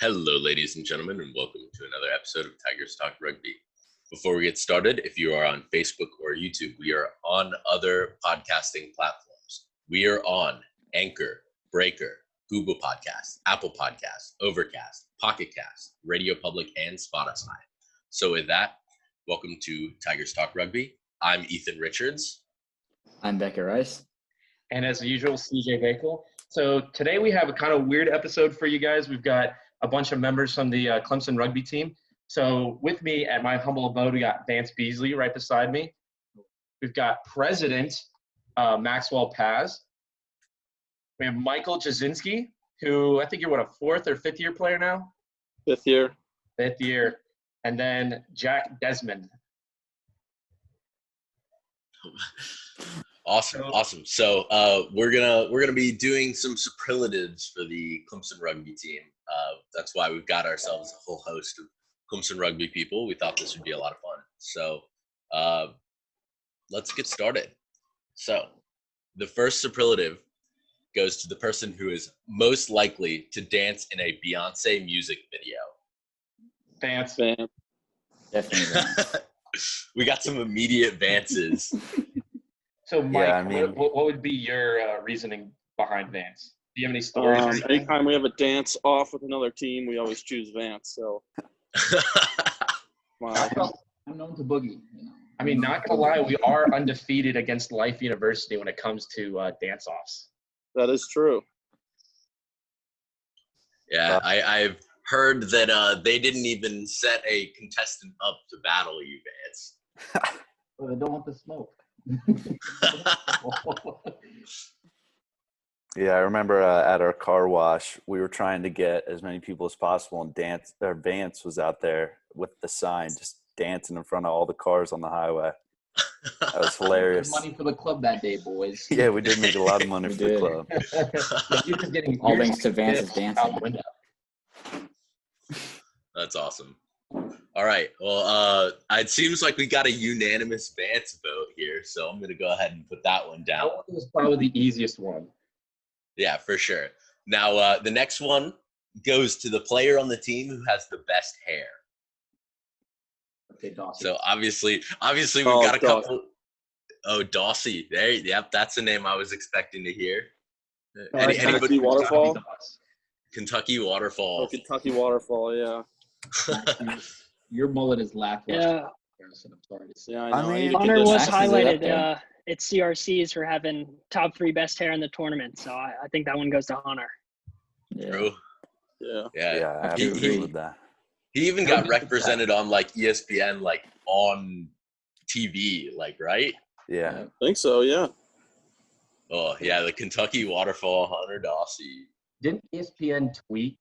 Hello, ladies and gentlemen, and welcome to another episode of Tigers Talk Rugby. Before we get started, if you are on Facebook or YouTube, we are on other podcasting platforms. We are on Anchor, Breaker, Google Podcasts, Apple Podcasts, Overcast, Pocket Cast, Radio Public, and Spotify. So with that, welcome to Tigers Talk Rugby. I'm Ethan Richards. I'm Beckett Rice. And as usual, CJ Bakle. So today we have a kind of weird episode for you guys. We've got a bunch of members from the Clemson Rugby team. So with me at my humble abode, we got Vance Beasley right beside me. We've got President Maxwell Paz. We have Michael Jasinski, who I think you're, a fourth or fifth year player now? Fifth year. Fifth year. And then Jack Desmond. Awesome. So we're gonna be doing some superlatives for the Clemson Rugby team. That's why we've got ourselves a whole host of Clemson Rugby people. We thought this would be a lot of fun. So let's get started. So the first superlative goes to the person who is most likely to dance in a Beyonce music video. Vance. Definitely Vance. We got some immediate Vances. So, Mike, what would be your reasoning behind Vance? Do you have any stories? Anytime we have a dance off with another team, we always choose Vance. So, I'm known to boogie. You know. I mean, not gonna lie, we are undefeated against Life University when it comes to dance-offs. That is true. Yeah, I've heard that they didn't even set a contestant up to battle you, Vance. Well, they don't want the smoke. Yeah, I remember at our car wash, we were trying to get as many people as possible, and Vance was out there with the sign, just dancing in front of all the cars on the highway. That was hilarious. Money for the club that day, boys. Yeah, we did make a lot of money for the club. You're just getting All thanks to Vance's dancing. That's awesome. All right. Well, it seems like we got a unanimous Vance vote here, so I'm going to go ahead and put that one down. That one was probably the easiest one. Yeah, for sure. Now, the next one goes to the player on the team who has the best hair. Okay, Dawsey. So obviously we've got a couple. Oh, Dawsey. Yep, that's the name I was expecting to hear. Kentucky Waterfall? Kentucky Waterfall. Oh, Kentucky Waterfall, yeah. Your mullet is lackluster. Yeah. I'm sorry to say. Yeah, I mean, Connor was Max's is up highlighted there. at CRCs for having top 3 best hair in the tournament, so I think that one goes to Hunter. Yeah. True. Yeah. Yeah, I have to agree with that. He even got represented on like ESPN, like on TV, like, right? Yeah. I think so, yeah. Oh yeah, the Kentucky Waterfall, Hunter Dawsey. Didn't ESPN tweet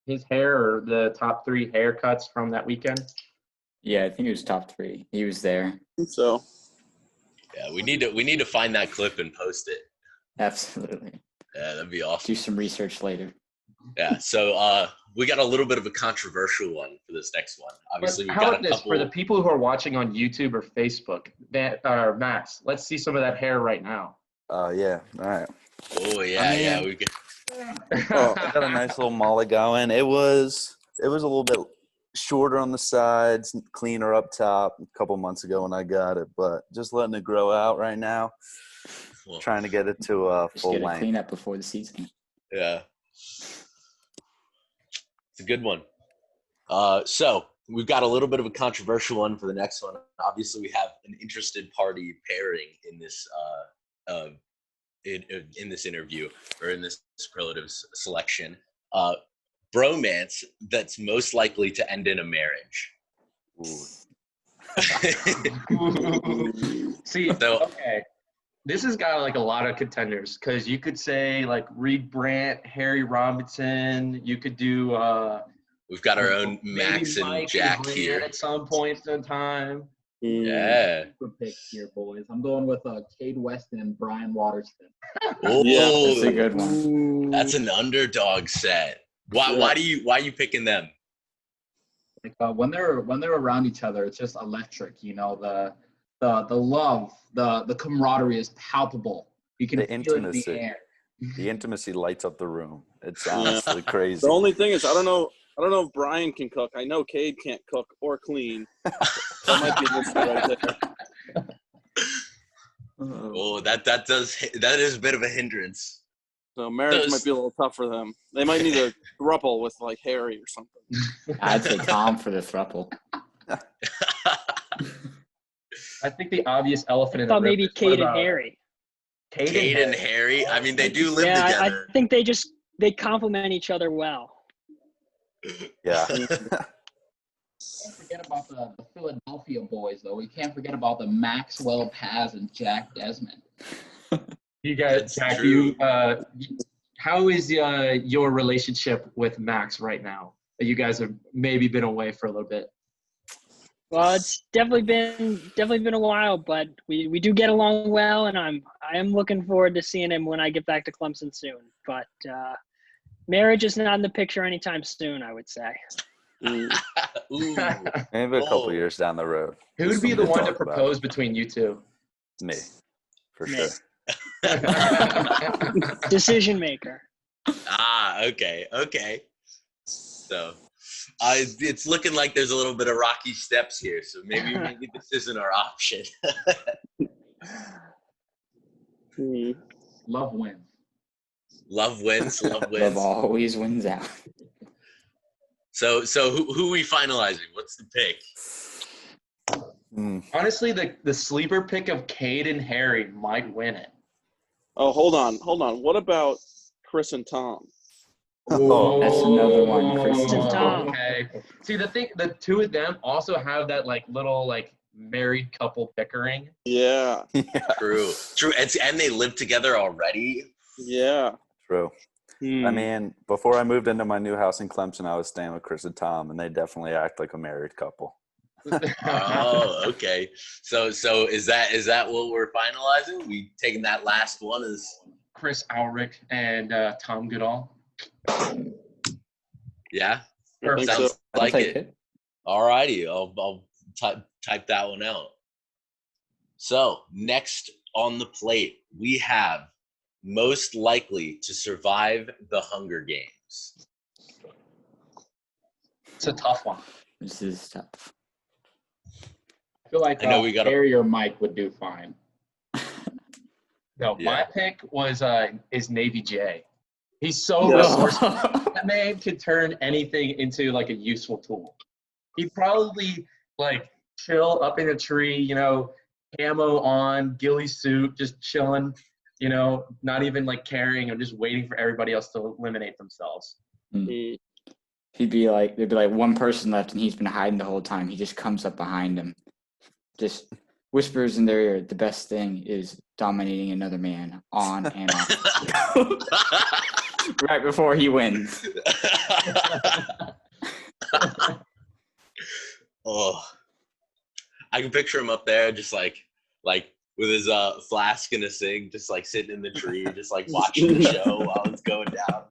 his hair or the top 3 haircuts from that weekend? Yeah, I think it was top 3. He was there. I think so. Yeah, we need to find that clip and post it. Absolutely. Yeah, that'd be awesome. Do some research later. Yeah, so we got a little bit of a controversial one for this next one. Obviously, we How got about a this couple. for the people who are watching on YouTube or Facebook? Max, let's see some of that hair right now. Yeah. All right. Oh yeah, I mean- yeah. We get. I got a nice little mullet going. It was a little bit shorter on the sides, cleaner up top a couple months ago when I got it, but just letting it grow out right now. Well, Trying to get it to Just full get a length. cleanup before the season. yeah, it's a good one. So we've got a little bit of a controversial one for the next one. Obviously, we have an interested party pairing in this in this interview or in this superlatives selection. Bromance that's most likely to end in a marriage. See, So- okay. This has got like a lot of contenders because you could say like Reed Brandt, Harry Robinson. You could do We've got our own maybe Max and Mike Jack Grant here. at some point in time. Yeah. Super picks here, boys. I'm going with Cade Weston and Brian Waterston. Oh, That's a good one. that's an underdog set. Why are you picking them? Like when they're around each other, it's just electric. You know, the love, the camaraderie is palpable. You can The feel it in intimacy. the air. The intimacy lights up the room. It's honestly crazy. The only thing is, I don't know if Brian can cook. I know Cade can't cook or clean. That might be an issue right there. Oh, that is a bit of a hindrance. So marriage might be a little tough for them. They might need a throuple with like Harry or something. I'd say Tom for the throuple. I think the obvious elephant in I the thought room. maybe is, what Cade and about Harry. Cade and Harry. I mean, they do live Yeah, together. I think they complement each other well. Yeah. Can't forget about the Philadelphia boys, though. We can't forget about the Maxwell Paz and Jack Desmond. You guys, That's Jack, true. how is your relationship with Max right now? You guys have maybe been away for a little bit. Well, it's definitely been a while, but we do get along well, and I am looking forward to seeing him when I get back to Clemson soon. But marriage is not in the picture anytime soon, I would say. Ooh. Maybe a couple years down the road. Who would be the Something one to talk about. propose between you two? Me, for Me. sure. Decision maker. Okay. So, it's looking like there's a little bit of rocky steps here. So maybe this isn't our option. Love wins. Love wins. Love always wins out. So who are we finalizing? What's the pick? Honestly, the sleeper pick of Cade and Harry might win it. Oh, hold on. What about Chris and Tom? Oh, that's another one, Chris and Tom. Okay. See, the two of them also have that like little like married couple bickering. Yeah. True. And they live together already. Yeah. True. I mean, before I moved into my new house in Clemson, I was staying with Chris and Tom, and they definitely act like a married couple. Oh, okay. So is that what we're finalizing? We taking that last one as Chris Ulrich and Tom Goodall. yeah. I think so. Sounds like I'll take it. All righty. I'll type that one out. So next on the plate, we have most likely to survive the Hunger Games. It's a tough one. This is tough. I feel like I know we got Harry or Mike would do fine. No, Yeah. my pick is Navy J. He's so resourceful. That man could turn anything into like a useful tool. He'd probably like chill up in a tree, camo on, ghillie suit, just chilling, not even like caring or just waiting for everybody else to eliminate themselves. Mm. There'd be like one person left, and he's been hiding the whole time. He just comes up behind him, just whispers in their ear. The best thing is dominating another man on and off. Right before he wins. Oh, I can picture him up there, just like with his flask and a cig, just like sitting in the tree, just like watching the show while it's going down.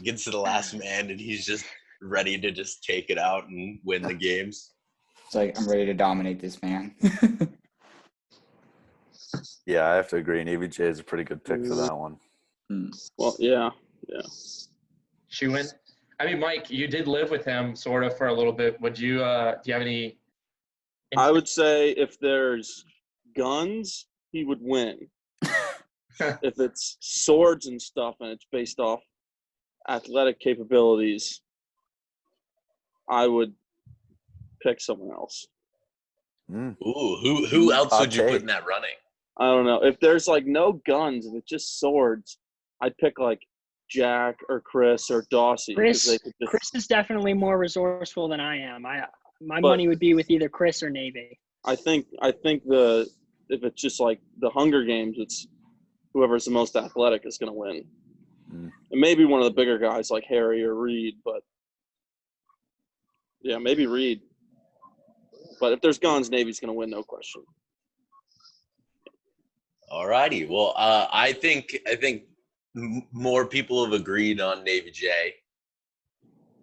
Gets to the last man, and he's just ready to just take it out and win the games. It's like, I'm ready to dominate this man. Yeah, I have to agree. Navy J is a pretty good pick for that one. Well, yeah. Schuin. I mean, Mike, you did live with him sort of for a little bit. Would you, do you have any? I would say if there's guns, he would win. If it's swords and stuff and it's based off athletic capabilities, I would pick someone else. Ooh, who else would you put in that running? I don't know. If there's like no guns and it's just swords, I'd pick like Jack or Chris or Dawsey. Chris They could is definitely more resourceful than I am. My money would be with either Chris or Navy. I think if it's just like the Hunger Games, it's whoever's the most athletic is going to win. And maybe one of the bigger guys like Harry or Reed, but yeah, maybe Reed. But if there's guns, Navy's going to win, no question. All righty. Well, I think more people have agreed on Navy J.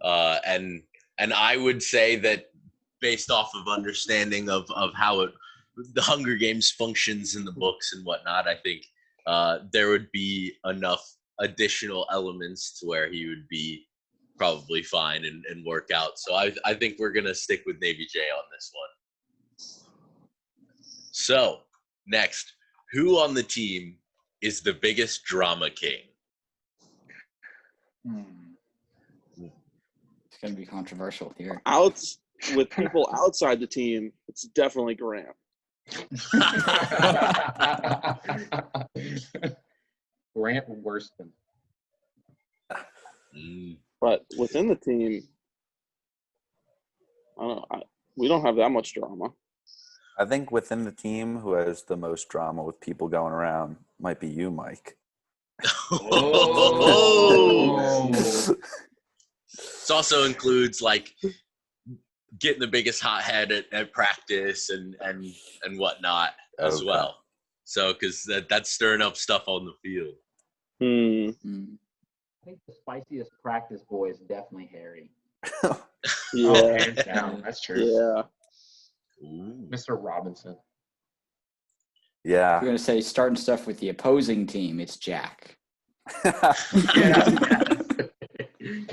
And I would say that based off of understanding of how the Hunger Games functions in the books and whatnot, I think there would be enough additional elements to where he would be probably fine and work out. So I think we're going to stick with Navy J on this one. So next, who on the team is the biggest drama king? It's going to be controversial here. With people outside the team, it's definitely Grant. Grant Worston. But within the team, I don't know. We don't have that much drama. I think within the team, who has the most drama with people going around might be you, Mike. Oh. This also includes like getting the biggest hothead at practice and whatnot as well. So because that's stirring up stuff on the field. I think the spiciest practice boy is definitely Harry. Yeah, Hands down. That's true. yeah. Ooh. Mr. Robinson. Yeah. We're going to say starting stuff with the opposing team. It's Jack. Can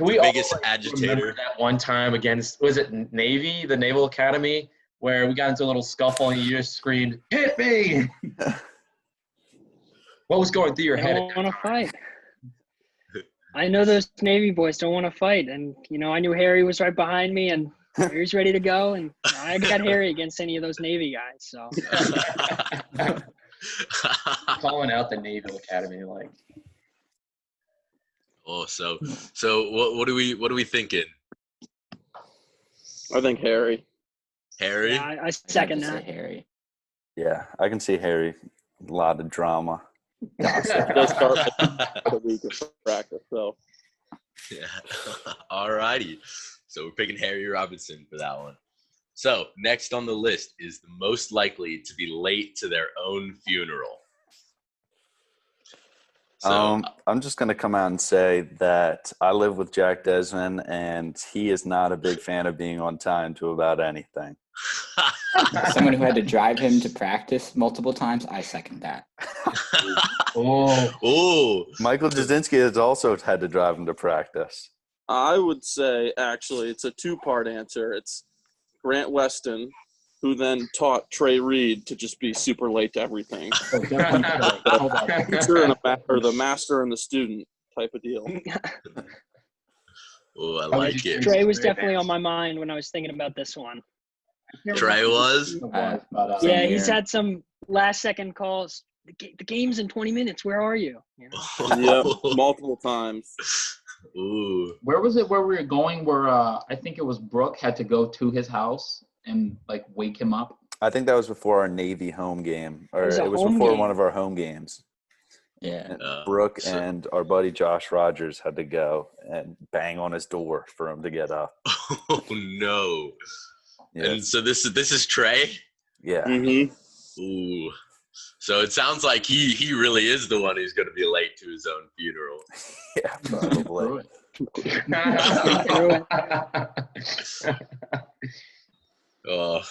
we Biggest all agitator. remember that one time against, was it Navy, the Naval Academy, where we got into a little scuffle and you just screamed, "Hit me!" What was going through your I head? don't want to fight. I know those Navy boys don't want to fight, and I knew Harry was right behind me, and he was ready to go, and I got Harry against any of those Navy guys. So Calling out the Naval Academy, like. Oh, so what are we thinking? I think Harry. Harry? yeah, I second I'd have to that. say Harry. Yeah, I can see Harry. A lot of drama. Does start the week of practice, so Yeah. All righty. So we're picking Harry Robinson for that one. So next on the list is the most likely to be late to their own funeral. So I'm just going to come out and say that I live with Jack Desmond, and he is not a big fan of being on time to about anything. Someone who had to drive him to practice multiple times, I second that. Oh, Michael Jasinski has also had to drive him to practice. I would say actually it's a two-part answer. It's Grant Weston, who then taught Trey Reed to just be super late to everything. So definitely Trey. Hold on. Teacher and or the master and the student type of deal. oh, I How would like you it. choose? Trey was definitely on my mind when I was thinking about this one. Trey was? It was, but, Same Yeah, he's here. had some last-second calls. The game's in 20 minutes. Where are you? Yep, multiple times. Ooh. where was it where we were going where I think it was Brooke had to go to his house and like wake him up? I think that was before our Navy home game, or was a it was home before game. one of our home games. Yeah. And Brooke so- and our buddy Josh Rogers had to go and bang on his door for him to get up. Oh no. Yeah, And so this is Trey? yeah. Mm-hmm. Ooh. So it sounds like he really is the one who's going to be late to his own funeral. Yeah, probably. Oh,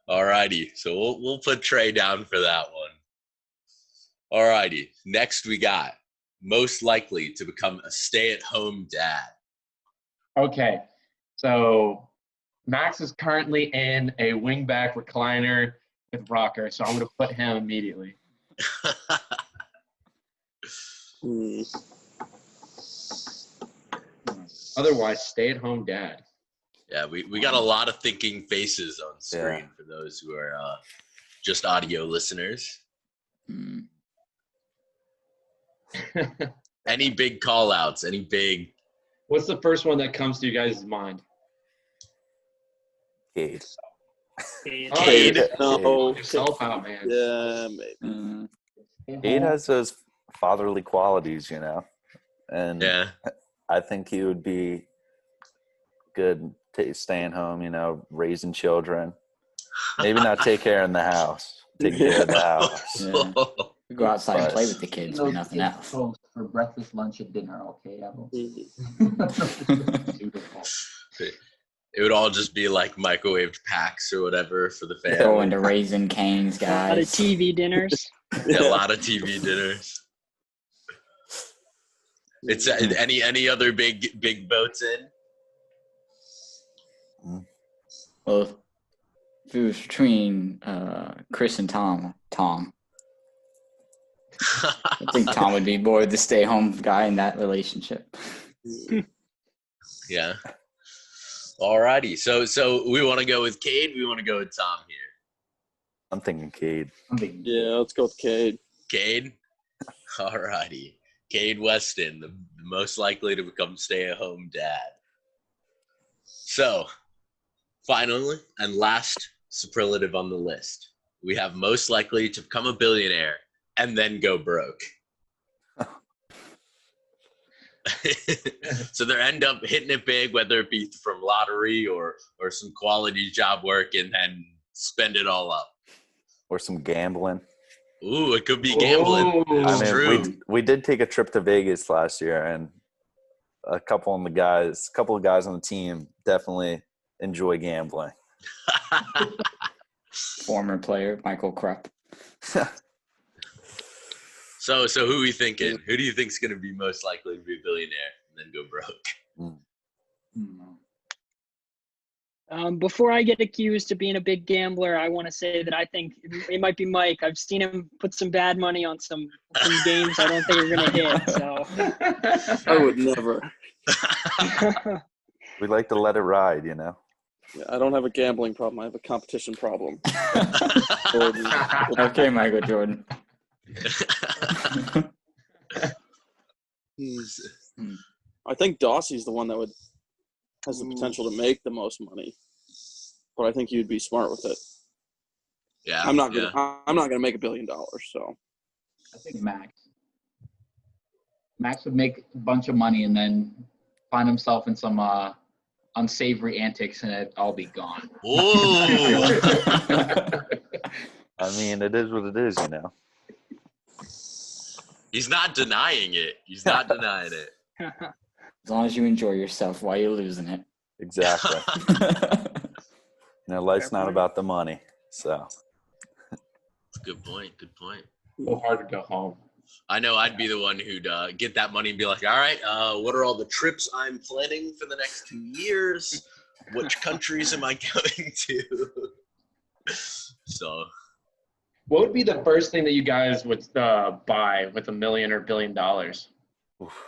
all righty. So we'll put Trey down for that one. All righty. Next we got most likely to become a stay-at-home dad. Okay, so Max is currently in a wingback recliner with rocker, so I'm going to put him immediately. Otherwise, stay-at-home dad. Yeah, we got a lot of thinking faces on screen Yeah. for those who are just audio listeners. Mm. Any big call-outs? Any big... What's the first one that comes to you guys' mind? Cade. Cade? No. Yourself out, man. Yeah, maybe. Mm. Cade has those fatherly qualities, and Yeah. I think he would be good staying home, raising children. Maybe not take care in the house. Take care of the house. Yeah. We go outside and play with the kids, but Those nothing kids else. toast for breakfast, lunch, and dinner. Okay, Evan. Mhm. Beautiful. It would all just be like microwaved packs or whatever for the family. Go into Raisin Cane's, A lot of guys. TV dinners. Yeah, a lot of TV dinners. It's any other big boats in? Well, if it was between Chris and Tom. I think Tom would be more the stay-home guy in that relationship. Yeah. Alrighty. So we want to go with Cade. We want to go with Tom here. I'm thinking Cade. Yeah, let's go with Cade. Cade. Alrighty. Cade Weston, the most likely to become stay-at-home dad. So, finally and last superlative on the list, we have most likely to become a billionaire and then go broke. So they end up hitting it big, whether it be from lottery or some quality job work, and then spend it all up. Or some gambling. Ooh, it could be gambling. Ooh. It's I true. mean, we did take a trip to Vegas last year, and a couple of guys on the team definitely enjoy gambling. Former player, Michael Krupp. So who are we thinking? Who do you think is going to be most likely to be a billionaire and then go broke? Before I get accused of being a big gambler, I want to say that I think it might be Mike. I've seen him put some bad money on some games I don't think are going to hit. So I would never. We like to let it ride, you know. Yeah, I don't have a gambling problem. I have a competition problem. Okay, Michael Jordan. I think Dossie's the one that has the potential to make the most money, but I think you'd be smart with it. Yeah, I'm not gonna make $1 billion. So I think Max. Max would make a bunch of money and then find himself in some unsavory antics, and it'd all be gone. Ooh. I mean, it is what it is, you know. He's not denying it. He's not denying it. As long as you enjoy yourself while you're losing it. Exactly. Life's not about the money. So. Good point. Good point. So hard to go home. I know I'd be the one who'd get that money and be like, all right, what are all the trips I'm planning for the next 2 years? Which countries am I going to? So. What would be the first thing that you guys would buy with $1 million or $1 billion? Oof.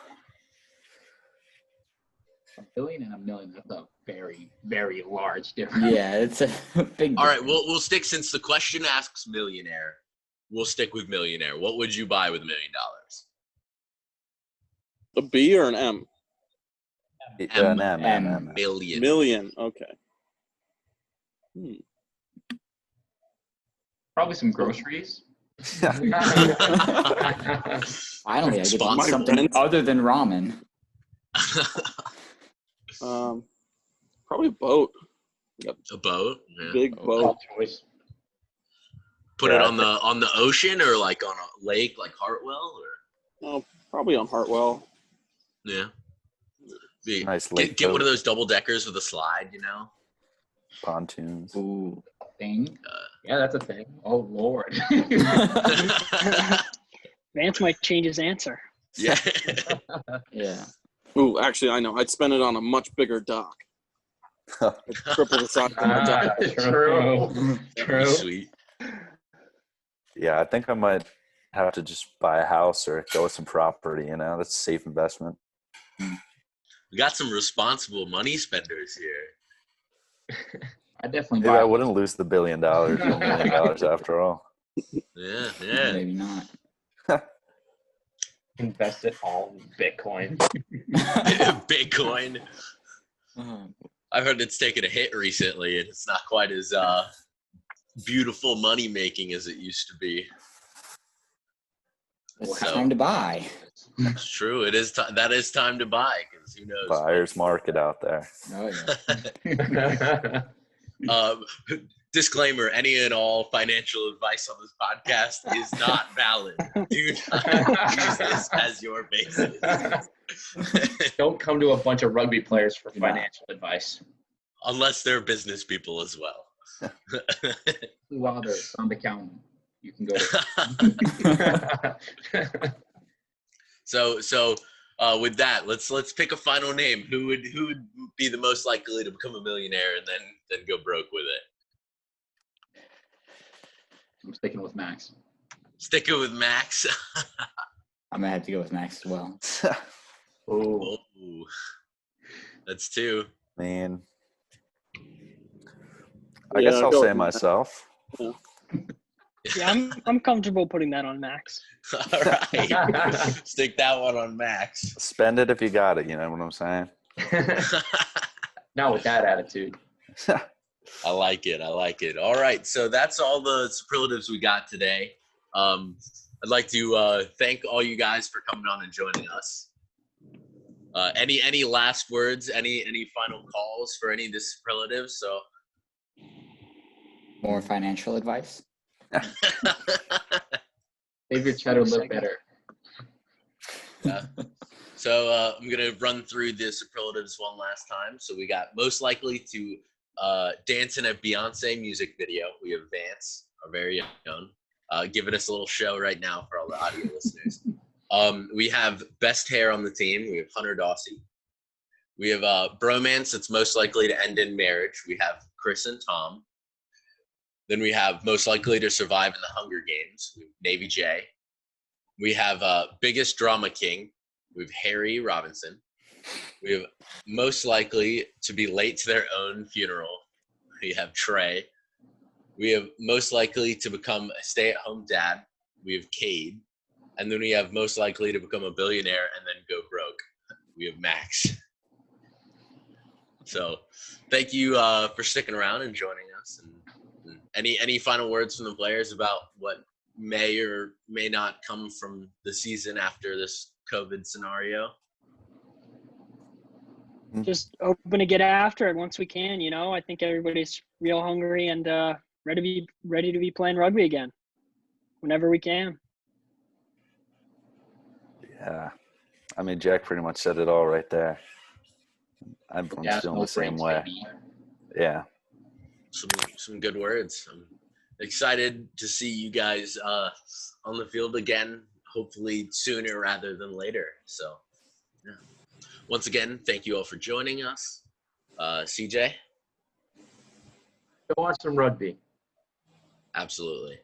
$1 billion and $1 million, that's a very, very large difference. Yeah, it's a big All right, we'll stick, since the question asks millionaire, we'll stick with millionaire. What would you buy with $1 million? a B or an M? An M. Million. Million. Okay. Probably some groceries. Finally, I get to eat Sponsor something rent. other than ramen. Probably a boat. A boat. Yeah. Big boat. Tough choice. Put Yeah, it on the ocean or like on a lake like Hartwell or Oh, probably on Hartwell. yeah. Nice lake Get one boat. of those double deckers with a slide, you know. Pontoons. Ooh. Thing. Yeah, that's a thing. Oh, Lord. Vance might change his answer. Yeah. Yeah. Ooh, actually, I know. I'd spend it on a much bigger dock. I'd triple the size of my dock. True. True. Sweet. Yeah, I think I might have to just buy a house or go with some property, you know. That's a safe investment. We got some responsible money spenders here. I definitely Maybe buy I wouldn't lose the $1 billion or $1 million after all. Yeah, yeah. Maybe not. Invest it all in Bitcoin. Bitcoin. I've heard it's taken a hit recently, and it's not quite as beautiful money making as it used to be. It's So- time to buy. It's true. It is. That is time to buy, because who knows? Buyer's market out there. Oh yeah. Disclaimer: any and all financial advice on this podcast is not valid. Do not use this as your basis. Don't come to a bunch of rugby players for Do not. financial advice. unless they're business people as well. Two others on the counter. You can go to. So with that, let's pick a final name. Who would be the most likely to become a millionaire and then go broke with it? I'm sticking with Max. Sticking with Max. I'm gonna have to go with Max as well. Oh, Oh, that's two. Man. I guess I'll go say with Max. myself. Yeah, I'm comfortable putting that on Max. All right. Stick that one on Max. Spend it if you got it, you know what I'm saying? not with that attitude. I like it. All right. So that's all the superlatives we got today. I'd like to thank all you guys for coming on and joining us. Any last words? Any final calls for any of the superlatives? So More financial advice. Save your cheddar, look better. Yeah. So I'm going to run through the superlatives one last time. So we got most likely to dance in a Beyonce music video. We have Vance, our very own, giving us a little show right now for all the audio listeners. We have best hair on the team. We have Hunter Dawsey. We have bromance that's most likely to end in marriage. We have Chris and Tom. Then we have most likely to survive in the Hunger Games. We have Navy J. We have biggest drama king. We have Harry Robinson. We have most likely to be late to their own funeral. We have Trey. We have most likely to become a stay-at-home dad. We have Cade. And then we have most likely to become a billionaire and then go broke. We have Max. So thank you for sticking around and joining us. And any final words from the players about what may or may not come from the season after this COVID scenario? Just open to get after it once we can. You know, I think everybody's real hungry and ready to be playing rugby again whenever we can. Yeah. I mean, Jack pretty much said it all right there. I'm Yeah, feeling no the same breaks, way. baby. Yeah. Some good words. I'm excited to see you guys on the field again, hopefully sooner rather than later. So, yeah. Once again, thank you all for joining us. CJ? Go watch some rugby. Absolutely.